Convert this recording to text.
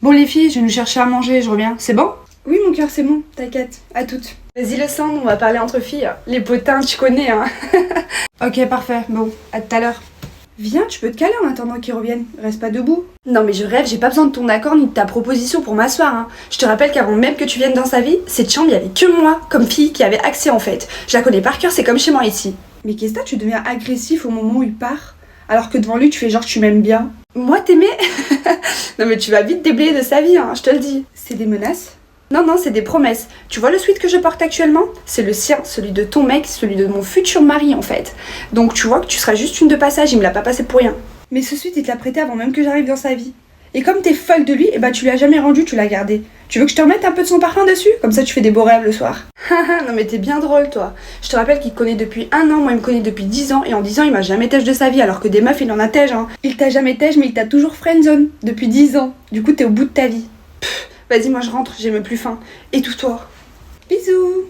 Bon les filles, je vais nous chercher à manger, je reviens. C'est bon? Oui mon cœur, c'est bon, t'inquiète, à toutes. Vas-y le sang, on va parler entre filles. Les potins, tu connais hein. Ok, parfait. Bon, à tout à l'heure. Viens, tu peux te caler en attendant qu'ils reviennent. Reste pas debout. Non mais je rêve, j'ai pas besoin de ton accord ni de ta proposition pour m'asseoir. Hein. Je te rappelle qu'avant même que tu viennes dans sa vie, cette chambre, il y avait que moi, comme fille, qui avait accès en fait. Je la connais par cœur, c'est comme chez moi ici. Mais qu'est-ce que tu deviens agressif au moment où il part? Alors que devant lui, tu fais genre tu m'aimes bien. Moi t'aimais? Non mais tu vas vite déblayer de sa vie, hein, je te le dis. C'est des menaces? Non, c'est des promesses. Tu vois le sweat que je porte actuellement? C'est le sien, celui de ton mec, celui de mon futur mari en fait. Donc tu vois que tu seras juste une de passage, il me l'a pas passé pour rien. Mais ce suite, il te l'a prêté avant même que j'arrive dans sa vie. Et comme t'es folle de lui, et bah tu lui as jamais rendu, tu l'as gardé. Tu veux que je te remette un peu de son parfum dessus? Comme ça tu fais des beaux rêves le soir. Non mais t'es bien drôle toi. Je te rappelle qu'il te connaît depuis 1 an, moi il me connaît depuis 10 ans, et en 10 ans il m'a jamais têche de sa vie, alors que des meufs il en a têche hein. Il t'a jamais têche, mais il t'a toujours friendzone. Depuis 10 ans. Du coup t'es au bout de ta vie. Vas-y moi je rentre, j'ai même plus faim. Étouffe-toi. Bisous.